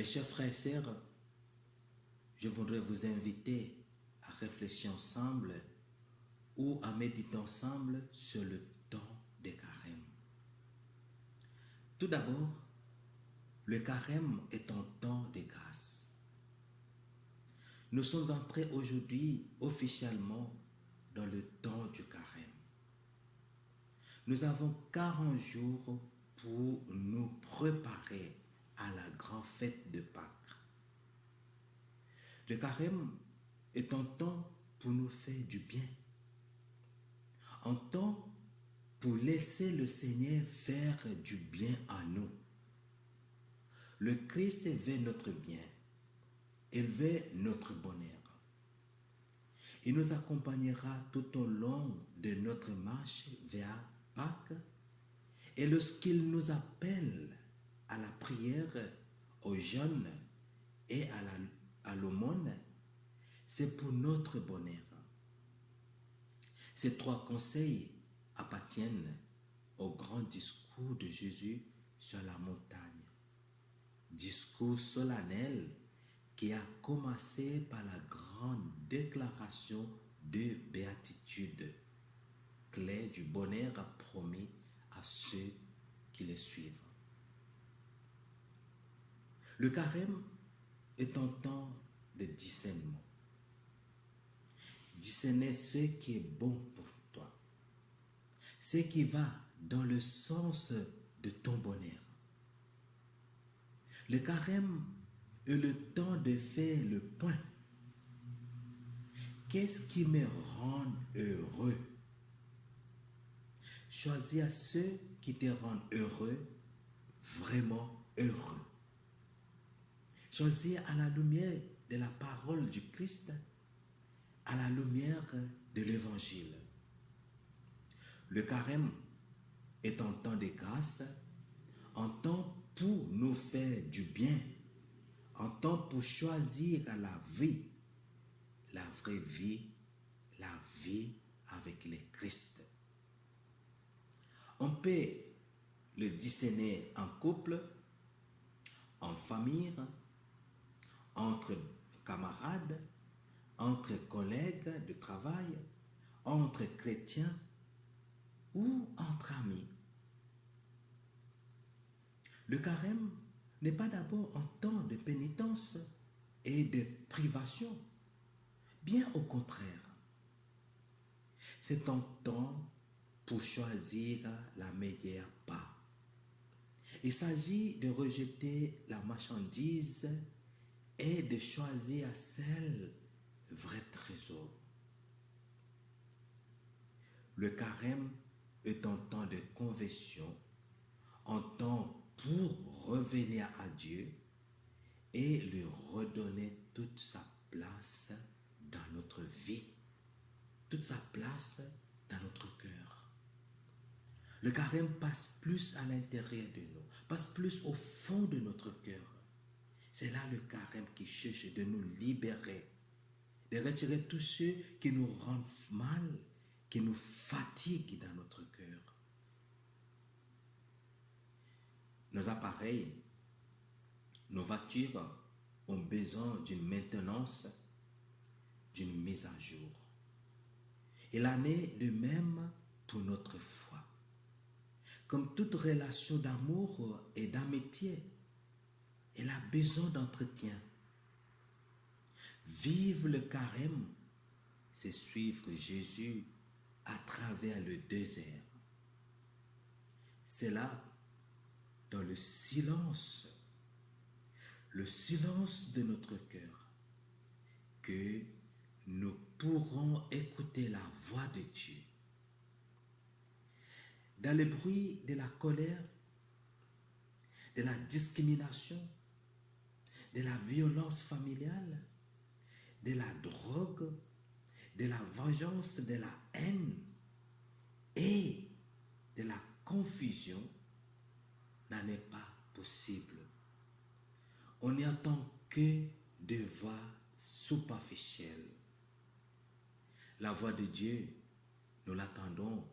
Mes chers frères et sœurs, je voudrais vous inviter à réfléchir ensemble ou à méditer ensemble sur le temps des carèmes. Tout d'abord, le carême est un temps de grâce. Nous sommes entrés aujourd'hui officiellement dans le temps du carême. Nous avons 40 jours pour nous préparer à la grande fête de Pâques. Le carême est un temps pour nous faire du bien, un temps pour laisser le Seigneur faire du bien à nous. Le Christ veut notre bien, il veut notre bonheur. Il nous accompagnera tout au long de notre marche vers Pâques et lorsqu'il nous appelle à la prière, au jeûne et à l'aumône, c'est pour notre bonheur. Ces trois conseils appartiennent au grand discours de Jésus sur la montagne. Discours solennel qui a commencé par la grande déclaration de béatitude, clé du bonheur promis à ceux qui le suivent. Le carême est un temps de discernement. Discerner ce qui est bon pour toi, ce qui va dans le sens de ton bonheur. Le carême est le temps de faire le point. Qu'est-ce qui me rend heureux? Choisis ceux qui te rendent heureux, vraiment heureux. Choisis à la lumière de la parole du Christ, à la lumière de l'Évangile. Le carême est un temps de grâce, un temps pour nous faire du bien, un temps pour choisir la vie, la vraie vie, la vie avec le Christ. On peut le discerner en couple, en famille, entre camarades, entre collègues de travail, entre chrétiens ou entre amis. Le carême n'est pas d'abord un temps de pénitence et de privation. Bien au contraire, c'est un temps pour choisir la meilleure part. Il s'agit de rejeter la marchandise et de choisir celle vrai trésor. Le carême est un temps de conversion, un temps pour revenir à Dieu et lui redonner toute sa place dans notre vie, toute sa place dans notre cœur. Le carême passe plus à l'intérieur de nous, passe plus au fond de notre cœur. C'est là le carême qui cherche de nous libérer, de retirer tous ceux qui nous rendent mal, qui nous fatiguent dans notre cœur. Nos appareils, nos voitures ont besoin d'une maintenance, d'une mise à jour. Il en est de même pour notre foi. Comme toute relation d'amour et d'amitié, elle a besoin d'entretien. Vivre le carême, c'est suivre Jésus à travers le désert. C'est là, dans le silence de notre cœur, que nous pourrons écouter la voix de Dieu. Dans le bruit de la colère, de la discrimination, de la violence familiale, de la drogue, de la vengeance, de la haine et de la confusion, n'en est pas possible. On n'y entend que des voix superficielles. La voix de Dieu, nous l'attendons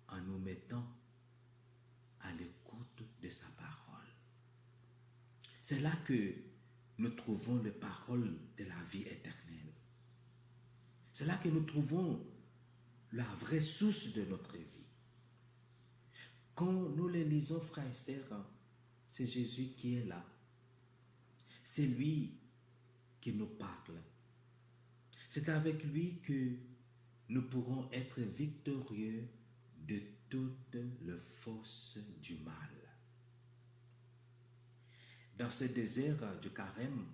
en nous mettant à l'écoute de sa parole. C'est là que nous trouvons les paroles de la vie éternelle. C'est là que nous trouvons la vraie source de notre vie. Quand nous les lisons, frères et sœurs, c'est Jésus qui est là. C'est lui qui nous parle. C'est avec lui que nous pourrons être victorieux de toutes les forces du mal. Dans ce désert du carême,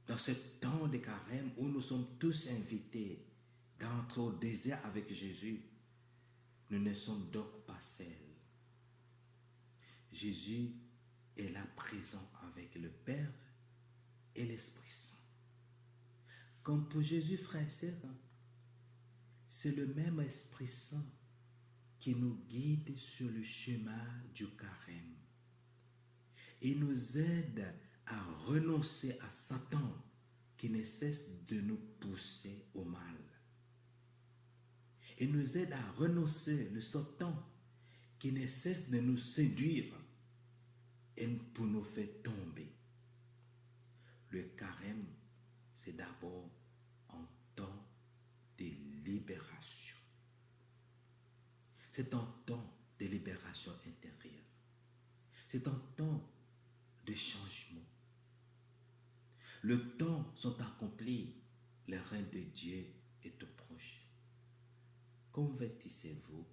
dans ce temps de carême où nous sommes tous invités d'entrer au désert avec Jésus, nous ne sommes donc pas seuls. Jésus est là présent avec le Père et l'Esprit Saint. Comme pour Jésus, frères et sœurs, c'est le même Esprit Saint qui nous guide sur le chemin du carême. Il nous aide à renoncer à Satan qui ne cesse de nous pousser au mal. Il nous aide à renoncer le Satan qui ne cesse de nous séduire et pour nous faire tomber. Le carême, c'est d'abord un temps de libération. C'est un temps de libération intérieure. C'est un temps de changement. Le temps sont accomplis, le règne de Dieu est tout proche. Convertissez-vous